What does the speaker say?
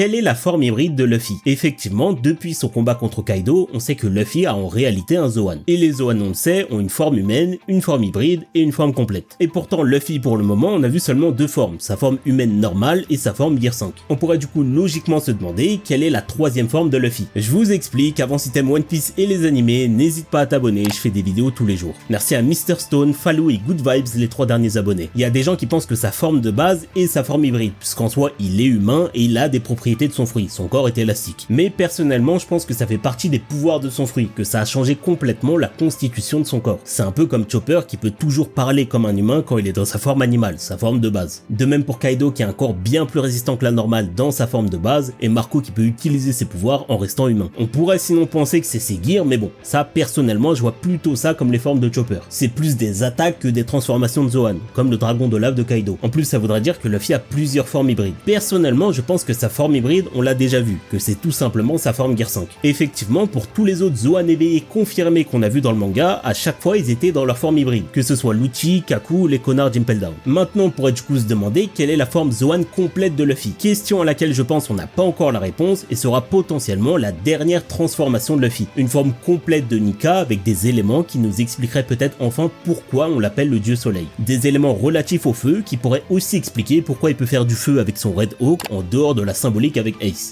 quelle est la forme hybride de Luffy? Effectivement, depuis son combat contre Kaido, on sait que Luffy a en réalité un Zoan. Et les Zoan, on le sait, ont une forme humaine, une forme hybride et une forme complète. Et pourtant, Luffy, pour le moment, on a vu seulement deux formes, sa forme humaine normale et sa forme Gear 5. On pourrait du coup logiquement se demander quelle est la troisième forme de Luffy. Je vous explique, avant si t'aimes One Piece et les animés, n'hésite pas à t'abonner, je fais des vidéos tous les jours. Merci à Mr Stone, Falou et Good Vibes, les 3 derniers abonnés. Il y a des gens qui pensent que sa forme de base est sa forme hybride, puisqu'en soi il est humain et il a des propriétés de son fruit, son corps est élastique. Mais personnellement je pense que ça fait partie des pouvoirs de son fruit, que ça a changé complètement la constitution de son corps. C'est un peu comme Chopper qui peut toujours parler comme un humain quand il est dans sa forme animale, sa forme de base. De même pour Kaido qui a un corps bien plus résistant que la normale dans sa forme de base, et Marco qui peut utiliser ses pouvoirs en restant humain. On pourrait sinon penser que c'est ses gears, mais bon, ça personnellement je vois plutôt ça comme les formes de Chopper. C'est plus des attaques que des transformations de Zoan, comme le dragon de lave de Kaido. En plus ça voudrait dire que Luffy a plusieurs formes hybrides. Personnellement je pense que sa forme hybride on l'a déjà vu, que c'est tout simplement sa forme Gear 5. Effectivement pour tous les autres Zoan éveillés confirmés qu'on a vu dans le manga, à chaque fois ils étaient dans leur forme hybride, que ce soit Lucci, Kaku ou les connards d'Impel Down. Maintenant on pourrait du coup se demander quelle est la forme Zoan complète de Luffy, question à laquelle je pense on n'a pas encore la réponse et sera potentiellement la dernière transformation de Luffy. Une forme complète de Nika avec des éléments qui nous expliqueraient peut-être enfin pourquoi on l'appelle le dieu soleil. Des éléments relatifs au feu qui pourraient aussi expliquer pourquoi il peut faire du feu avec son Red Hawk en dehors de la symbolique avec Ace.